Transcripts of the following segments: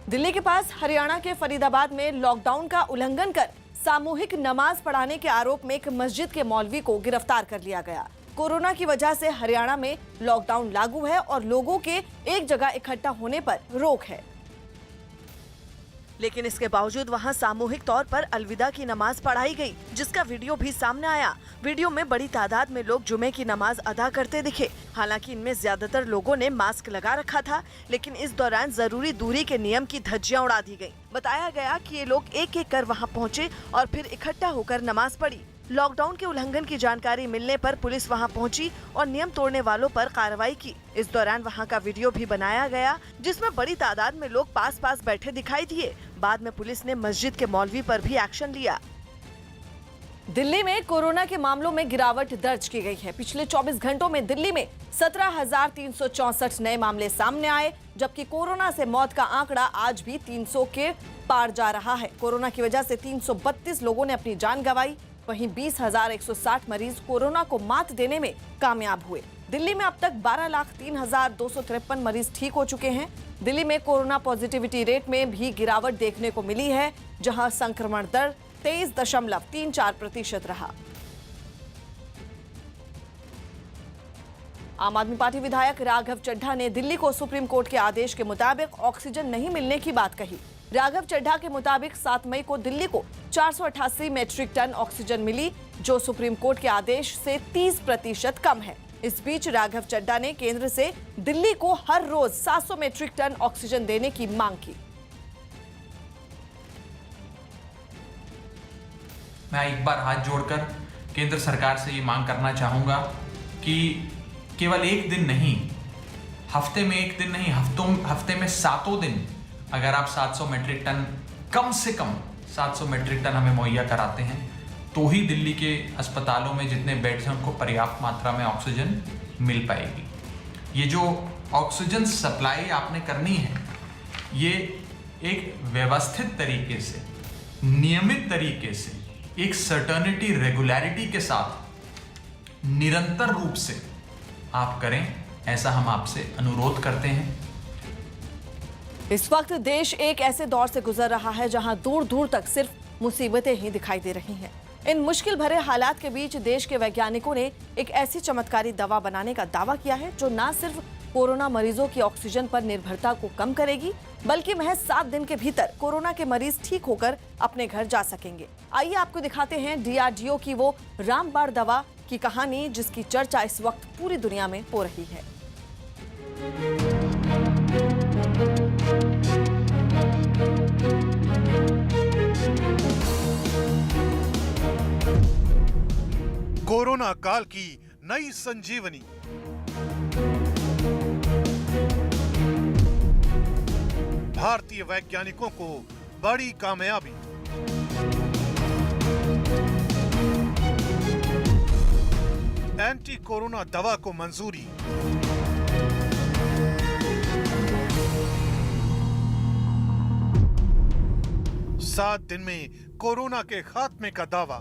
दिल्ली के पास हरियाणा के फरीदाबाद में लॉकडाउन का उल्लंघन कर सामूहिक नमाज पढ़ाने के आरोप में एक मस्जिद के मौलवी को गिरफ्तार कर लिया गया। कोरोना की वजह से हरियाणा में लॉकडाउन लागू है और लोगों के एक जगह इकट्ठा होने पर रोक है, लेकिन इसके बावजूद वहां सामूहिक तौर पर अलविदा की नमाज पढ़ाई गई, जिसका वीडियो भी सामने आया। वीडियो में बड़ी तादाद में लोग जुमे की नमाज अदा करते दिखे। हालांकि इनमें ज्यादातर लोगों ने मास्क लगा रखा था, लेकिन इस दौरान जरूरी दूरी के नियम की धज्जियां उड़ा दी गयी। बताया गया कि ये लोग एक एक कर वहां पहुंचे और फिर इकट्ठा होकर नमाज पढ़ी। लॉकडाउन के उल्लंघन की जानकारी मिलने पर पुलिस वहां पहुंची और नियम तोड़ने वालों पर कार्रवाई की। इस दौरान वहां का वीडियो भी बनाया गया, जिसमें बड़ी तादाद में लोग पास पास बैठे दिखाई दिए। बाद में पुलिस ने मस्जिद के मौलवी पर भी एक्शन लिया। दिल्ली में कोरोना के मामलों में गिरावट दर्ज की गई है। पिछले 24 घंटों में दिल्ली में 17,364 नए मामले सामने आए, जबकि कोरोना से मौत का आंकड़ा आज भी 300 के पार जा रहा है। कोरोना की वजह से 332 लोगों ने अपनी जान गंवाई। वहीं 20,160 मरीज कोरोना को मात देने में कामयाब हुए। दिल्ली में अब तक 12,03,253 मरीज ठीक हो चुके हैं। दिल्ली में कोरोना पॉजिटिविटी रेट में भी गिरावट देखने को मिली है, जहां संक्रमण दर 23.34% रहा। आम आदमी पार्टी विधायक राघव चड्ढा ने दिल्ली को सुप्रीम कोर्ट के आदेश के मुताबिक ऑक्सीजन नहीं मिलने की बात कही। राघव चड्ढा के मुताबिक 7 मई को दिल्ली को 488 मैट्रिक टन ऑक्सीजन मिली, जो सुप्रीम कोर्ट के आदेश से 30% कम है। इस बीच राघव चड्ढा ने केंद्र से दिल्ली को हर रोज 700 मैट्रिक टन ऑक्सीजन देने की मांग की। मैं एक बार हाथ जोड़कर केंद्र सरकार से ये मांग करना चाहूँगा कि केवल एक दिन नहीं, हफ्ते में एक दिन नहीं, हफ्ते में 7 दिन अगर आप 700 मैट्रिक टन, कम से कम 700 मैट्रिक टन हमें मुहैया कराते हैं, तो ही दिल्ली के अस्पतालों में जितने बेड्स हैं उनको पर्याप्त मात्रा में ऑक्सीजन मिल पाएगी। ये जो ऑक्सीजन सप्लाई आपने करनी है, ये एक व्यवस्थित तरीके से, नियमित तरीके से, एक सर्टेनिटी, रेगुलरिटी के साथ निरंतर रूप से आप करें, ऐसा हम आपसे अनुरोध करते हैं। इस वक्त देश एक ऐसे दौर से गुजर रहा है जहां दूर दूर तक सिर्फ मुसीबतें ही दिखाई दे रही हैं। इन मुश्किल भरे हालात के बीच देश के वैज्ञानिकों ने एक ऐसी चमत्कारी दवा बनाने का दावा किया है, जो न सिर्फ कोरोना मरीजों की ऑक्सीजन पर निर्भरता को कम करेगी, बल्कि महज 7 दिन के भीतर कोरोना के मरीज ठीक होकर अपने घर जा सकेंगे। आइए आपको दिखाते हैं DRDO की वो रामबाण दवा की कहानी, जिसकी चर्चा इस वक्त पूरी दुनिया में हो रही है। कोरोना काल की नई संजीवनी। भारतीय वैज्ञानिकों को बड़ी कामयाबी। एंटी कोरोना दवा को मंजूरी। सात दिन में कोरोना के खात्मे का दावा।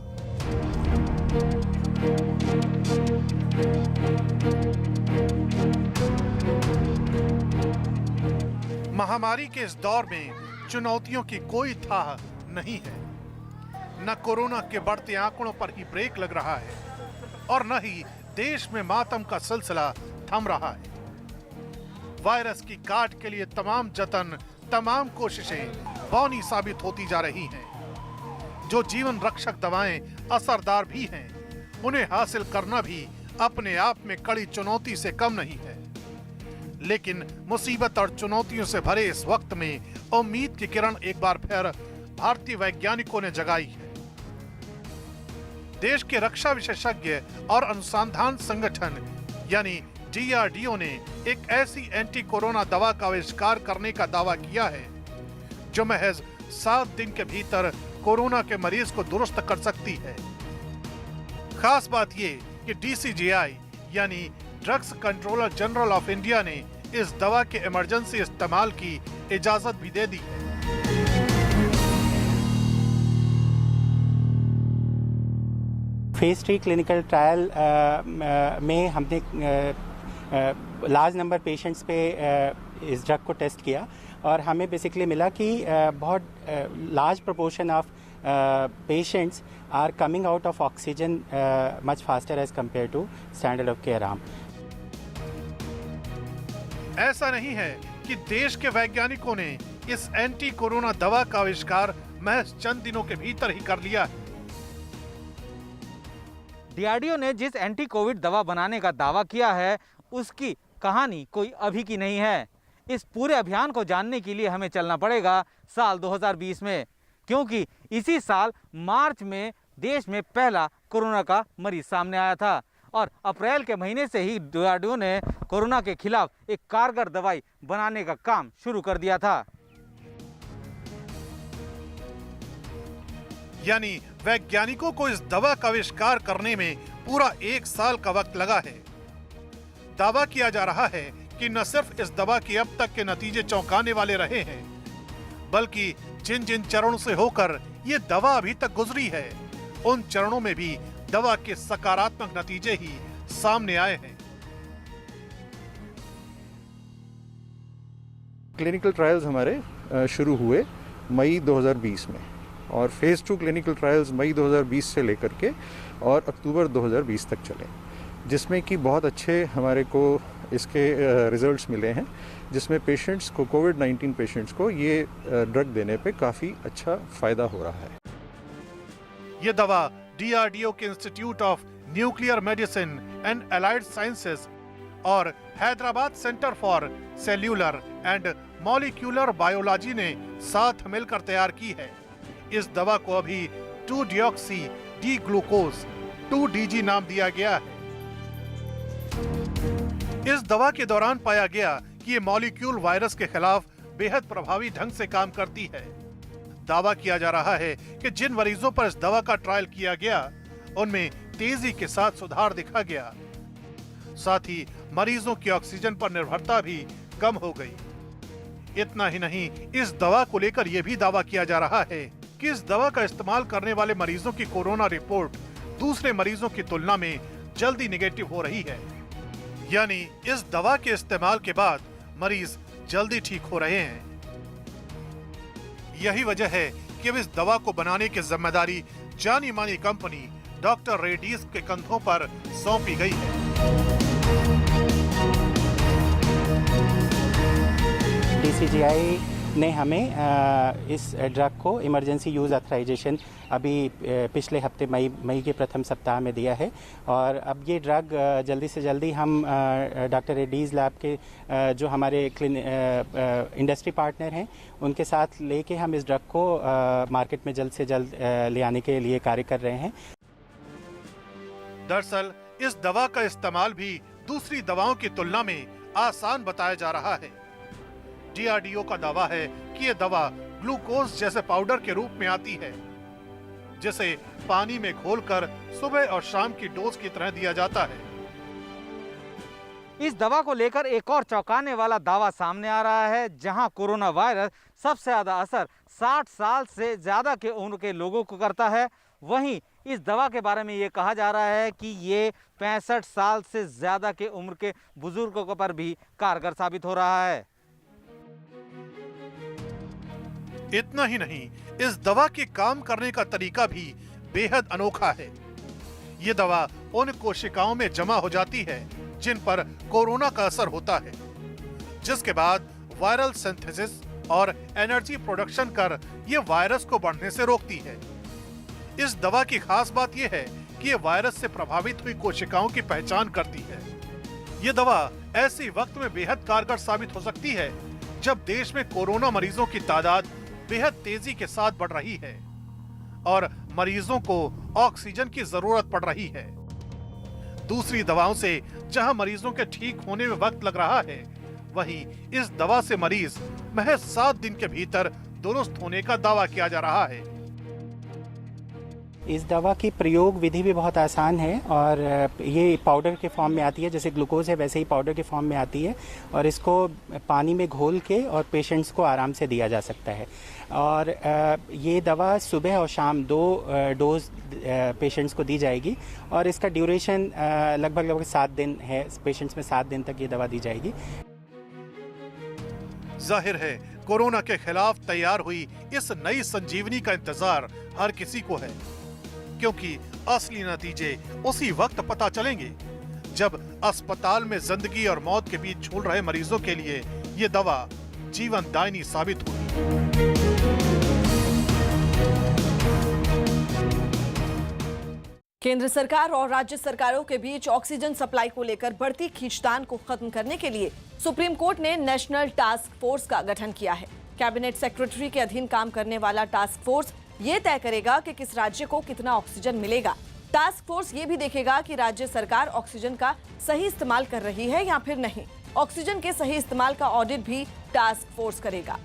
महामारी के इस दौर में चुनौतियों की कोई थाह नहीं है। न कोरोना के बढ़ते आंकड़ों पर ही ब्रेक लग रहा है और न ही देश में मातम का सिलसिला थम रहा है। वायरस की काट के लिए तमाम जतन, तमाम कोशिशें बौनी साबित होती जा रही हैं। जो जीवन रक्षक दवाएं असरदार भी हैं, उन्हें हासिल करना भी अपने आप में कड़ी चुनौती से कम नहीं है। लेकिन मुसीबत और चुनौतियों से भरे इस वक्त में उम्मीद की किरण एक बार फिर भारतीय वैज्ञानिकों ने जगाई है। देश के रक्षा विशेषज्ञ और अनुसंधान संगठन यानी DRDO ने एक ऐसी एंटी कोरोना दवा का आविष्कार करने का दावा किया है, जो महज 7 दिन के भीतर कोरोना के मरीज को दुरुस्त कर सकती है। खास बात ये कि DCGI यानी drugs controller general of India ने इस दवा के इमरजेंसी इस्तेमाल की इजाजत भी दे दी है। फेज 3 क्लिनिकल ट्रायल में हमने लार्ज नंबर पेशेंट्स पे इस ड्रग को टेस्ट किया। और हमें बेसिकली मिला कि बहुत large proportion of patients are coming out of oxygen much faster as compare to standard of care arm. ऐसा नहीं है कि देश के वैज्ञानिकों ने इस एंटी कोरोना दवा का आविष्कार महज चंद दिनों के भीतर ही कर लिया है। डीआरडीओ ने जिस एंटी कोविड दवा बनाने का दावा किया है उसकी कहानी कोई अभी की नहीं है। इस पूरे अभियान को जानने के लिए हमें चलना पड़ेगा साल 2020 में, क्योंकि इसी साल मार्च में देश में पहला कोरोना का मरीज सामने आया था और अप्रैल के महीने से ही डीआरडीओ ने कोरोना के खिलाफ एक कारगर दवाई बनाने का काम शुरू कर दिया था। यानी वैज्ञानिकों को इस दवा का आविष्कार करने में पूरा 1 साल का वक्त लगा है। दावा किया जा रहा है कि न सिर्फ इस दवा के अब तक के नतीजे चौंकाने वाले रहे हैं, बल्कि जिन जिन चरणों से होकर ये दवा अभी तक गुजरी है, उन चरणों में भी दवा के सकारात्मक नतीजे ही सामने आए हैं। क्लिनिकल ट्रायल्स हमारे शुरू हुए मई 2020 में और फेज़ 2 क्लिनिकल ट्रायल्स मई 2020 से लेकर के और अक्टूबर 2020 तक चले, जिसमें कि बहुत अच्छे हमारे को इसके रिजल्ट्स मिले हैं, जिसमें पेशेंट्स को कोविड-19 पेशेंट्स को ये ड्रग देने पे काफ़ी अच्छा फ़ायदा हो रहा है। ये दवा डीआरडीओ के institute of nuclear medicine and allied sciences और Hyderabad centre for cellular and molecular biology ने साथ मिलकर तैयार की है। इस दवा को अभी 2-डिऑक्सी डी ग्लूकोज 2DG नाम दिया गया है। इस दवा के दौरान पाया गया कि ये मॉलिक्यूल वायरस के खिलाफ बेहद प्रभावी ढंग से काम करती है। दावा किया जा रहा है कि जिन मरीजों पर इस दवा का ट्रायल किया गया उनमें तेजी के साथ सुधार दिखा गया, साथ ही मरीजों की ऑक्सीजन पर निर्भरता भी कम हो गई। इतना ही नहीं, इस दवा को लेकर यह भी दावा किया जा रहा है कि इस दवा का इस्तेमाल करने वाले मरीजों की कोरोना रिपोर्ट दूसरे मरीजों की तुलना में जल्दी नेगेटिव हो रही है। यानी इस दवा के इस्तेमाल के बाद मरीज जल्दी ठीक हो रहे हैं। यही वजह है कि अब इस दवा को बनाने की जिम्मेदारी जानी मानी कंपनी डॉक्टर रेड्डीज के कंधों पर सौंपी गई है। DCGI ने हमें इस ड्रग को इमरजेंसी यूज़ ऑथराइजेशन अभी पिछले हफ्ते मई के प्रथम सप्ताह में दिया है और अब ये ड्रग जल्दी से जल्दी हम डॉक्टर रेड्डीज लैब के जो हमारे इंडस्ट्री पार्टनर हैं उनके साथ लेके हम इस ड्रग को मार्केट में जल्द से जल्द ले आने के लिए कार्य कर रहे हैं। दरअसल इस दवा का इस्तेमाल भी दूसरी दवाओं की तुलना में आसान बताया जा रहा है। डीआरडीओ का दावा है कि यह दवा ग्लूकोज जैसे पाउडर के रूप में आती है, जिसे पानी में घोलकर सुबह और शाम की डोज की तरह दिया जाता है। इस दवा को लेकर एक और चौंकाने वाला दावा सामने आ रहा है, जहां कोरोना वायरस सबसे ज्यादा असर 60 साल से ज्यादा के उम्र के लोगों को करता है। वहीं इस दवा के बारे में ये कहा जा रहा है कि ये 65 साल से ज्यादा के उम्र के बुजुर्गों पर भी कारगर साबित हो रहा है। इतना ही नहीं, इस दवा के काम करने का तरीका भी बेहद अनोखा है। ये दवा उन कोशिकाओं में जमा हो जाती है जिन पर कोरोना का असर होता है, जिसके बाद वायरल सिंथेसिस और एनर्जी प्रोडक्शन कर ये वायरस को बढ़ने से रोकती है। इस दवा की खास बात यह है कि ये वायरस से प्रभावित हुई कोशिकाओं की पहचान करती है। ये दवा ऐसे वक्त में बेहद कारगर साबित हो सकती है जब देश में कोरोना मरीजों की तादाद बेहद तेजी के साथ बढ़ रही है और मरीजों को ऑक्सीजन की जरूरत पड़ रही है। दूसरी दवाओं से जहां मरीजों के ठीक होने में वक्त लग रहा है, वहीं इस दवा से मरीज महज 7 दिन के भीतर दुरुस्त होने का दावा किया जा रहा है। इस दवा की प्रयोग विधि भी बहुत आसान है और ये पाउडर के फॉर्म में आती है, जैसे ग्लूकोज है वैसे ही पाउडर के फॉर्म में आती है और इसको पानी में घोल के और पेशेंट्स को आराम से दिया जा सकता है। और ये दवा सुबह और शाम 2 डोज पेशेंट्स को दी जाएगी और इसका ड्यूरेशन लगभग 7 दिन है। पेशेंट्स में 7 दिन तक ये दवा दी जाएगी। जाहिर है कोरोना के खिलाफ तैयार हुई इस नई संजीवनी का इंतजार हर किसी को है, क्योंकि असली नतीजे उसी वक्त पता चलेंगे जब अस्पताल में जिंदगी और मौत के बीच झूल रहे मरीजों के लिए ये दवा जीवनदायिनी साबित होगी। केंद्र सरकार और राज्य सरकारों के बीच ऑक्सीजन सप्लाई को लेकर बढ़ती खींचतान को खत्म करने के लिए सुप्रीम कोर्ट ने नेशनल टास्क फोर्स का गठन किया है। कैबिनेट सेक्रेटरी के अधीन काम करने वाला टास्क फोर्स ये तय करेगा कि किस राज्य को कितना ऑक्सीजन मिलेगा। टास्क फोर्स ये भी देखेगा कि राज्य सरकार ऑक्सीजन का सही इस्तेमाल कर रही है या फिर नहीं। ऑक्सीजन के सही इस्तेमाल का ऑडिट भी टास्क फोर्स करेगा।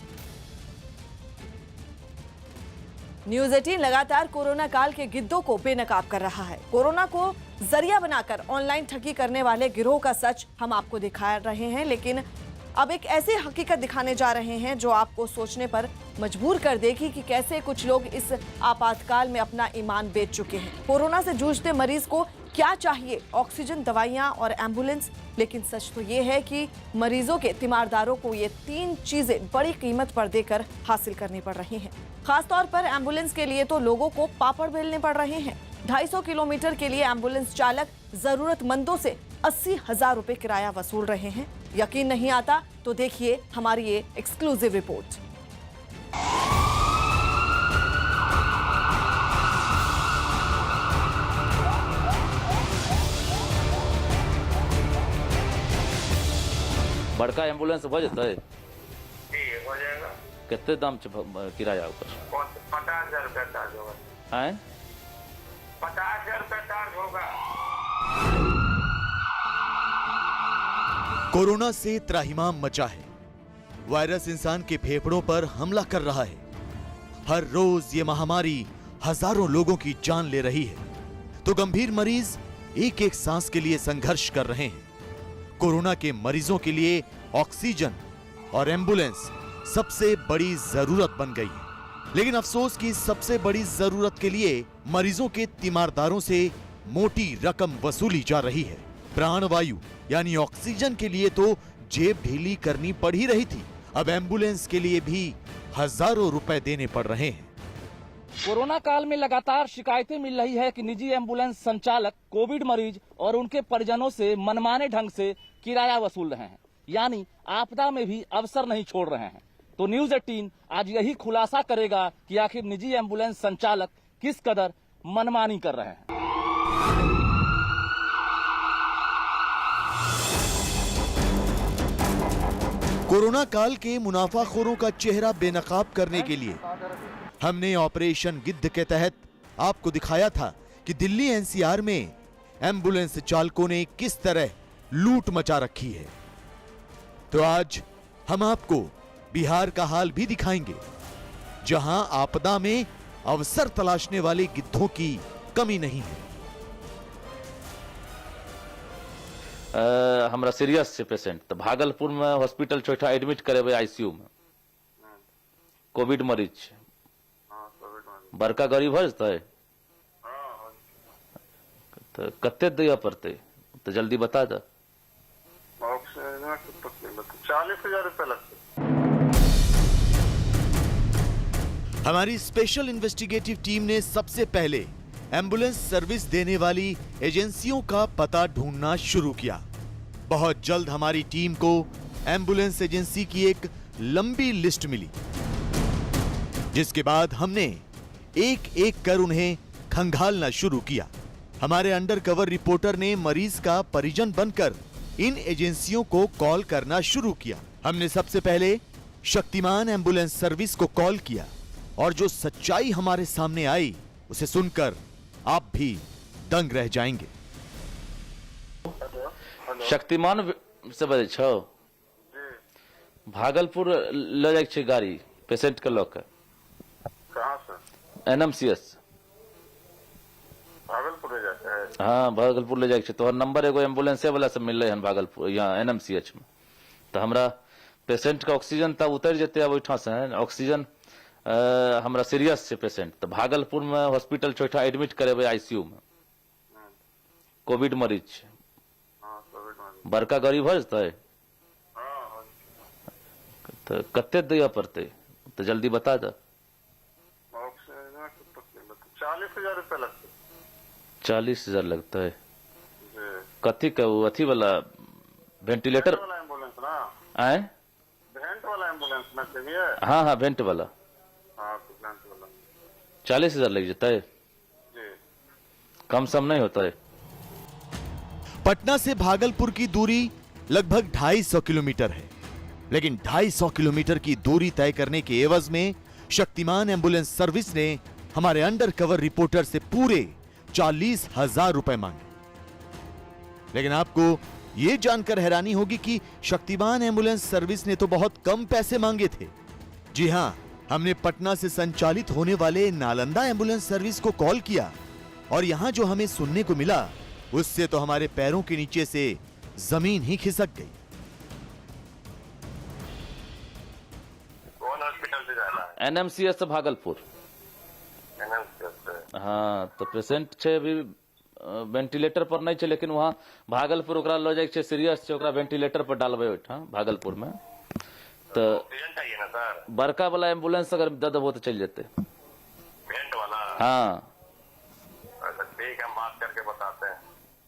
न्यूज 18 लगातार कोरोना काल के गिद्धों को बेनकाब कर रहा है। कोरोना को जरिया बनाकर ऑनलाइन ठगी करने वाले गिरोह का सच हम आपको दिखा रहे हैं, लेकिन अब एक ऐसी हकीकत दिखाने जा रहे हैं जो आपको सोचने पर मजबूर कर देगी कि कैसे कुछ लोग इस आपातकाल में अपना ईमान बेच चुके हैं। कोरोना से जूझते मरीज को क्या चाहिए? ऑक्सीजन, दवाइयां और एम्बुलेंस। लेकिन सच तो ये है कि मरीजों के तीमारदारों को ये तीन चीजें बड़ी कीमत पर देकर हासिल करनी पड़ रही हैं। खासतौर पर एम्बुलेंस के लिए तो लोगों को पापड़ बेलने पड़ रहे हैं। 250 किलोमीटर के लिए एम्बुलेंस चालक जरूरतमंदों से 80,000 रुपए किराया वसूल रहे हैं। यकीन नहीं आता तो देखिए हमारी ये एक्सक्लूसिव रिपोर्ट। बड़का एम्बुलेंस हो जाता है? ठीक हो जाएगा। कितने दाम किराया ऊपर? 50,000 रुपया चार्ज होगा। 50,000 रुपया चार्ज होगा। कोरोना से त्राहिमाम मचा है। वायरस इंसान के फेफड़ों पर हमला कर रहा है। हर रोज ये महामारी हजारों लोगों की जान ले रही है, तो गंभीर मरीज एक एक सांस के लिए संघर्ष कर रहे हैं। कोरोना के मरीजों के लिए ऑक्सीजन और एम्बुलेंस सबसे बड़ी जरूरत बन गई है। लेकिन अफसोस की सबसे बड़ी जरूरत के लिए मरीजों के तीमारदारों से मोटी रकम वसूली जा रही है। प्राणवायु यानी ऑक्सीजन के लिए तो जेब ढीली करनी पड़ ही रही थी, अब एम्बुलेंस के लिए भी हजारों रुपए देने पड़ रहे हैं। कोरोना काल में लगातार शिकायतें मिल रही है कि निजी एम्बुलेंस संचालक कोविड मरीज और उनके परिजनों से मनमाने ढंग से किराया वसूल रहे हैं, यानी आपदा में भी अवसर नहीं छोड़ रहे हैं। तो न्यूज 18 आज यही खुलासा करेगा कि आखिर निजी एम्बुलेंस संचालक किस कदर मनमानी कर रहे हैं। कोरोना काल के मुनाफाखोरों का चेहरा बेनकाब करने के लिए हमने ऑपरेशन गिद्ध के तहत आपको दिखाया था कि दिल्ली एनसीआर में एम्बुलेंस चालकों ने किस तरह लूट मचा रखी है। तो आज हम आपको बिहार का हाल भी दिखाएंगे, जहां आपदा में अवसर तलाशने वाले गिद्धों की कमी नहीं है। हमरा सीरियस से पेशेंट तो भागलपुर में हॉस्पिटल छोटा एडमिट करे आईसीयू में, कोविड मरीज बड़का गाड़ी भर जते तो कते दिया पड़ते तो जल्दी बता दे। 40,000 रुपया लगते। हमारी स्पेशल इन्वेस्टिगेटिव टीम ने सबसे पहले एम्बुलेंस सर्विस देने वाली एजेंसियों का पता ढूंढना शुरू किया। बहुत जल्द हमारी टीम को एम्बुलेंस एजेंसी की एक लंबी लिस्ट मिली, जिसके बाद हमने एक एक कर उन्हें खंगालना शुरू किया। हमारे अंडरकवर रिपोर्टर ने मरीज का परिजन बनकर इन एजेंसियों को कॉल करना शुरू किया। हमने सबसे पहले शक्तिमान एम्बुलेंस सर्विस को कॉल किया और जो सच्चाई हमारे सामने आई उसे सुनकर आप भी दंग रह जाएंगे। शक्तिमान से बजे छो भागलपुर ले जाए छे गाड़ी पेशेंट के लोग कहाँ से? एनएमसीएस भागलपुर ले जाते हैं। हाँ भागलपुर ले जाए छे। तोहर नंबर एगो एम्बुलेंस वाला से मिल रहे हैं भागलपुर यहाँ एनएमसीएच में। तो हमरा पेशेंट का ऑक्सीजन तब उतर जेते अब ओठा से ऑक्सीजन हमरा सीरियस से पेशेंट तो भागलपुर में हॉस्पिटल छोटा एडमिट करे आईसीयू में, कोविड मरीज बड़का गाड़ी भर जते तो कत्ते दिया पड़ते तो जल्दी बता दा। ऑक्सीजन 40,000 रुपये लगते 40,000 लगता है। जी। कथी का वो अथी वाला वेंटिलेटर वेंट वाला एम्बुलेंस ना, आए? वेंट वाला एम्बुलेंस में चाहिए। हाँ हाँ वेंट वाला। हाँ तो वेंट वाला 40,000 लग जाता है। जी। कम सम नहीं होता है। पटना से भागलपुर की दूरी लगभग 250 किलोमीटर है, लेकिन 250 किलोमीटर की दूरी तय करने के एवज में शक्तिमान एम्बुलेंस सर्विस ने हमारे अंडर कवर रिपोर्टर से पूरे 40,000 रुपए मांगे। लेकिन आपको यह जानकर हैरानी होगी कि शक्तिमान एम्बुलेंस सर्विस ने तो बहुत कम पैसे मांगे थे। जी हां, हमने पटना से संचालित होने वाले नालंदा एम्बुलेंस सर्विस को कॉल किया और यहां जो हमें सुनने को मिला उससे तो हमारे पैरों के नीचे से जमीन ही खिसक गई। कौन हॉस्पिटल से जाना है? एनएमसीएच से भागलपुर। NMCH से। हाँ तो पेशेंट छे अभी वेंटिलेटर पर नहीं छे, लेकिन वहाँ भागलपुर ओकरा लो जाए सीरियस छे, ओकरा वेंटिलेटर पर डालबे ओठा भागलपुर में। तो ऑक्सीजन चाहिए ना सर? बड़का वाला एम्बुलेंस अगर दे देबो तो चल जेते। वेंट वाला? हाँ अच्छा ठीक है, हम बात करके बताते हैं।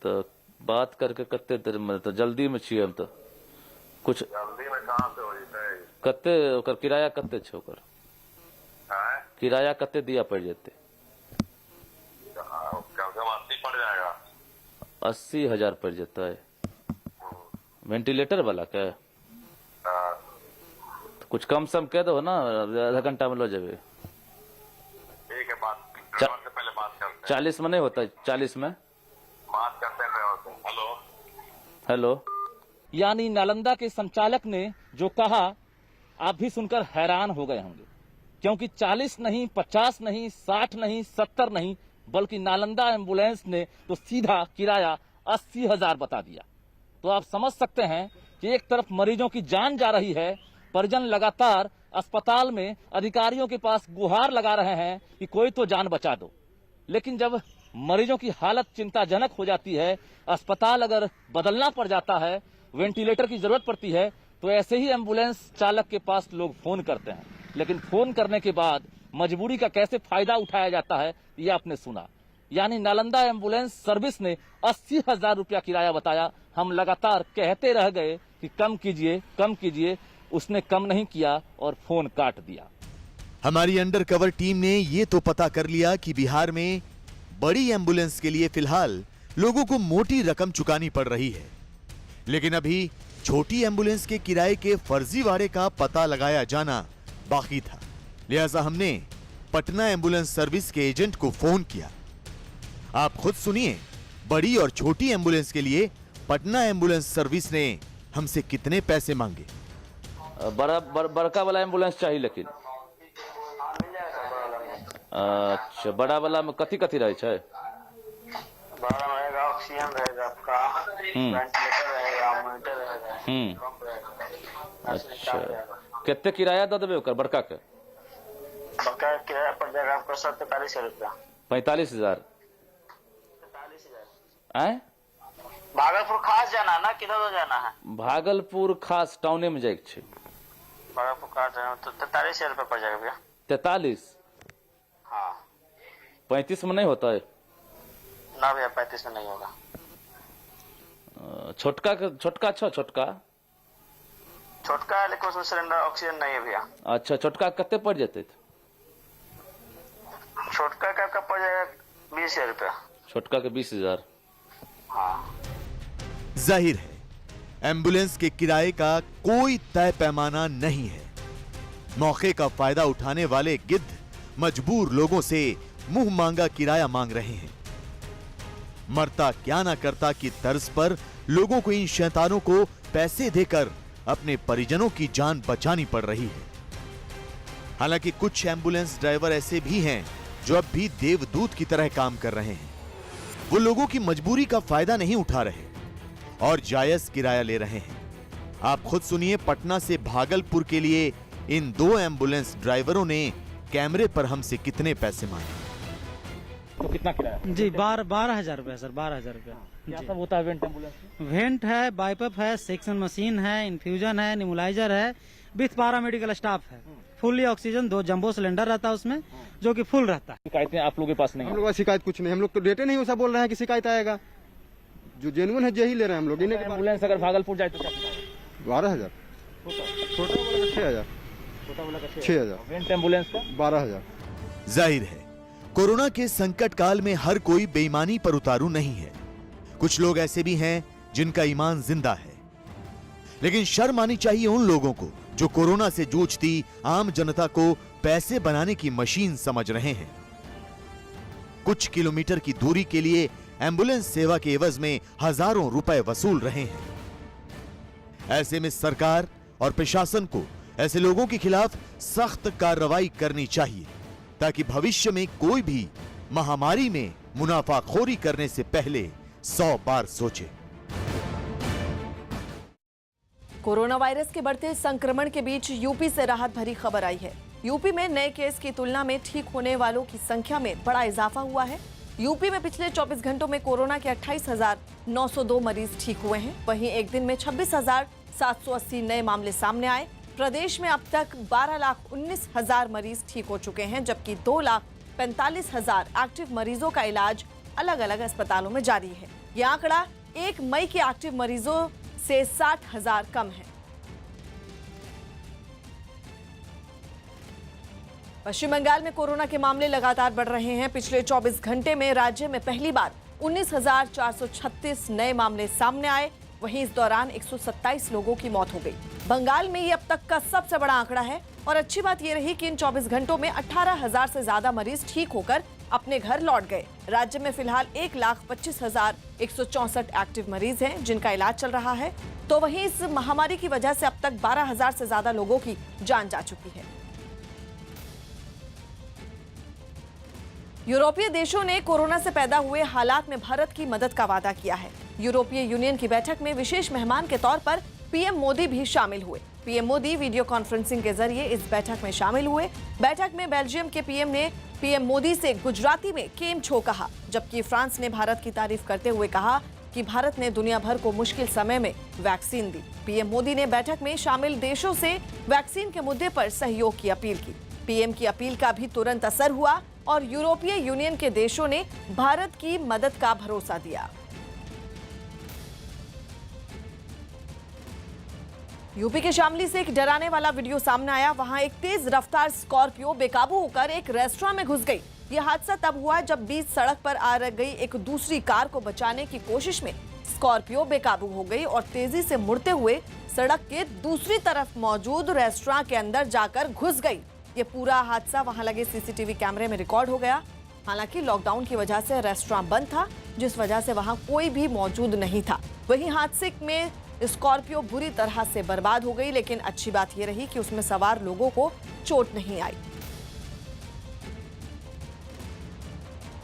तो बात करके कत्ते देर में, तो जल्दी में छिए हम तो कुछ जल्दी में कहाँ से हो जाए? कत्ते ओकर किराया कत्ते छे ओकर? हाँ? किराया कत्ते दिया पड़ जेते? कम से कम 80 पड़ जाएगा। 80,000 पड़ जाता है वेंटिलेटर वाला क्या? हाँ। तो कुछ कम सम कह दो ना, आधा घंटा में लो जाबे। ठीक है, बात ड्राइवर से पहले बात करते हैं। 40 में नहीं होता? 40 में बात करते हैं ड्राइवर से। Hello hello. यानी नालंदा के संचालक ने जो कहा आप भी सुनकर हैरान हो गए होंगे, क्योंकि 40 नहीं, 50 नहीं, 60 नहीं, 70 नहीं, बल्कि नालंदा एम्बुलेंस ने तो सीधा किराया 80,000 बता दिया। तो आप समझ सकते हैं कि एक तरफ मरीजों की जान जा रही है, परिजन लगातार अस्पताल में अधिकारियों के पास गुहार लगा रहे हैं कि कोई तो जान बचा दो। लेकिन जब मरीजों की हालत चिंताजनक हो जाती है, अस्पताल अगर बदलना पड़ जाता है, वेंटिलेटर की जरूरत पड़ती है, तो ऐसे ही एम्बुलेंस चालक के पास लोग फोन करते हैं। लेकिन फोन करने के बाद मजबूरी का कैसे फायदा उठाया जाता है ये आपने सुना। यानी नालंदा एम्बुलेंस सर्विस ने 80,000 रुपया किराया बताया। हम लगातार कहते रह गए कि कम कीजिए, कम कीजिए। उसने कम नहीं किया और फोन काट दिया। हमारी अंडरकवर टीम ने ये तो पता कर लिया कि बिहार में बड़ी एम्बुलेंस के लिए फिलहाल लोगों को मोटी रकम चुकानी पड़ रही है, लेकिन अभी छोटी एम्बुलेंस के किराए के फर्जीवाड़े का पता लगाया जाना बाकी था। लिहाजा हमने पटना एम्बुलेंस सर्विस के एजेंट को फोन किया। आप खुद सुनिए, बड़ी और छोटी एम्बुलेंस के लिए पटना एम्बुलेंस सर्विस ने हमसे कितने पैसे मांगे। बड़का वाला एम्बुलेंस चाहिए, लेकिन अच्छा बड़ा वाला में कथी कथी रहे छे? बड़ा रहेगा, ऑक्सीजन रहेगा आपका, वेंटिलेटर रहेगा, मॉनिटर रहेगा। अच्छा कितने किराया दे देबे ओकर बड़का के? बड़का किराया पड़ जाएगा आपका 43,000 रुपया। 45,000? 43,000। आए? भागलपुर खास जाना है ना, किधर जाना है? भागलपुर खास टाउने में जाए छे। भागलपुर खास जाना तो 43,000 रुपया पड़ जाएगा भैया। 43? हाँ। 35 में नहीं होता है? ना भैया 35 में नहीं होगा। छोटका छोटका छोटका है, लेकिन उसमें सिलेंडर ऑक्सीजन नहीं है भैया। अच्छा छोटका कितने पड़ जाते? छोटका का पड़ जाएगा 20,000 रुपया। छोटका के 20,000? हाँ। जाहिर है एम्बुलेंस के किराए का कोई तय पैमाना नहीं है। मौके का फायदा उठाने वाले गिद्ध मजबूर लोगों से मुंह मांगा किराया मांग रहे हैं। मरता क्या ना करता की तर्ज पर लोगों को इन शैतानों को पैसे देकर अपने परिजनों की जान बचानी पड़ रही है। हालांकि कुछ एम्बुलेंस ड्राइवर ऐसे भी हैं जो अब भी देवदूत की तरह काम कर रहे हैं। वो लोगों की मजबूरी का फायदा नहीं उठा रहे और जायज किराया ले रहे हैं। आप खुद सुनिए, पटना से भागलपुर के लिए इन 2 एम्बुलेंस ड्राइवरों ने कैमरे पर हमसे कितने पैसे मांगे। तो कितना किराया? जी 12,000 रुपया सर, 12,000 रुपया। क्या सब होता है वेंट एम्बुलेंस में? वेंट है, बाइपअप है, सेक्शन मशीन है, इन्फ्यूजन है, निमुलाइजर है, विथ पैरामेडिकल स्टाफ है। फुल्ली ऑक्सीजन 2 जंबो सिलेंडर रहता है उसमें, जो कि फुल रहता है। शिकायतें आप लोगों के पास नहीं? हम लोग का शिकायत कुछ नहीं, हम लोग तो डेटे नहीं वैसा बोल रहे हैं कि शिकायत आएगा। जो जेन्युइन है यही ले रहे हैं हम लोग। एम्बुलेंस अगर भागलपुर जाए तो क्या 12,000, छोटा वाला का 6,000, 6,000, वेंट एम्बुलेंस का 12,000। जाहिर है कोरोना के संकट काल में हर कोई बेईमानी पर उतारू नहीं है। कुछ लोग ऐसे भी हैं जिनका ईमान जिंदा है, लेकिन शर्म आनी चाहिए उन लोगों को जो कोरोना से जूझती आम जनता को पैसे बनाने की मशीन समझ रहे हैं। कुछ किलोमीटर की दूरी के लिए एम्बुलेंस सेवा के एवज में हजारों रुपए वसूल रहे हैं। ऐसे में सरकार और प्रशासन को ऐसे लोगों के खिलाफ सख्त कार्रवाई करनी चाहिए, ताकि भविष्य में कोई भी महामारी में मुनाफाखोरी करने से पहले 100 बार सोचे। कोरोना वायरस के बढ़ते संक्रमण के बीच यूपी से राहत भरी खबर आई है। यूपी में नए केस की तुलना में ठीक होने वालों की संख्या में बड़ा इजाफा हुआ है। यूपी में पिछले 24 घंटों में कोरोना के 28,902 मरीज ठीक हुए हैं। वहीं एक दिन में 26,780 नए मामले सामने आए। प्रदेश में अब तक 12,19,000 मरीज ठीक हो चुके हैं, जबकि 2,45,000 एक्टिव मरीजों का इलाज अलग अलग अस्पतालों में जारी है। यह आंकड़ा 1 मई के एक्टिव मरीजों से 60,000 कम है। पश्चिम बंगाल में कोरोना के मामले लगातार बढ़ रहे हैं। पिछले 24 घंटे में राज्य में पहली बार 19,436 नए मामले सामने आए। वहीं इस दौरान 127 लोगों की मौत हो गई। बंगाल में ये अब तक का सबसे बड़ा आंकड़ा है। और अच्छी बात यह रही कि इन 24 घंटों में 18,000 से ज्यादा मरीज ठीक होकर अपने घर लौट गए। राज्य में फिलहाल 1,25,164 एक्टिव मरीज हैं जिनका इलाज चल रहा है। तो वहीं इस महामारी की वजह से अब तक 12,000 से ज्यादा लोगों की जान जा चुकी है। यूरोपीय देशों ने कोरोना से पैदा हुए हालात में भारत की मदद का वादा किया है। यूरोपीय यूनियन की बैठक में विशेष मेहमान के तौर पर पीएम मोदी भी शामिल हुए। पीएम मोदी वीडियो कॉन्फ्रेंसिंग के जरिए इस बैठक में शामिल हुए। बैठक में बेल्जियम के पीएम ने पीएम मोदी से गुजराती में केम छो कहा, जबकि फ्रांस ने भारत की तारीफ करते हुए कहा कि भारत ने दुनिया भर को मुश्किल समय में वैक्सीन दी। पीएम मोदी ने बैठक में शामिल देशों से वैक्सीन के मुद्दे पर सहयोग की अपील की। पीएम की अपील का भी तुरंत असर हुआ और यूरोपीय यूनियन के देशों ने भारत की मदद का भरोसा दिया। यूपी के शामली से एक डराने वाला वीडियो सामने आया। वहां एक तेज रफ्तार स्कॉर्पियो बेकाबू होकर एक रेस्टोरेंट में घुस गई। यह हादसा तब हुआ जब बीच सड़क पर आ गई एक दूसरी कार को बचाने की कोशिश में स्कॉर्पियो बेकाबू हो गई और तेजी से मुड़ते हुए सड़क के दूसरी तरफ मौजूद रेस्टोरेंट के अंदर जाकर घुस गई। ये पूरा हादसा वहां लगे सीसीटीवी कैमरे में रिकॉर्ड हो गया। हालांकि लॉकडाउन की वजह से रेस्टोरेंट बंद था, जिस वजह से वहां कोई भी मौजूद नहीं था। वहीं हादसे में स्कॉर्पियो बुरी तरह से बर्बाद हो गई, लेकिन अच्छी बात यह रही कि उसमें सवार लोगों को चोट नहीं आई।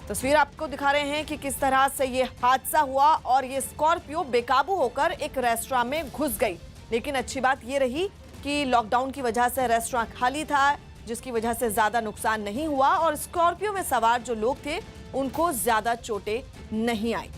तस्वीर आपको दिखा रहे हैं कि किस तरह से ये हादसा हुआ और ये स्कॉर्पियो बेकाबू होकर एक रेस्टोरेंट में घुस गई। लेकिन अच्छी बात ये रही कि लॉकडाउन की वजह से रेस्टोरेंट खाली था, जिसकी वजह से ज्यादा नुकसान नहीं हुआ और स्कॉर्पियो में सवार जो लोग थे उनको ज्यादा चोटें नहीं आई।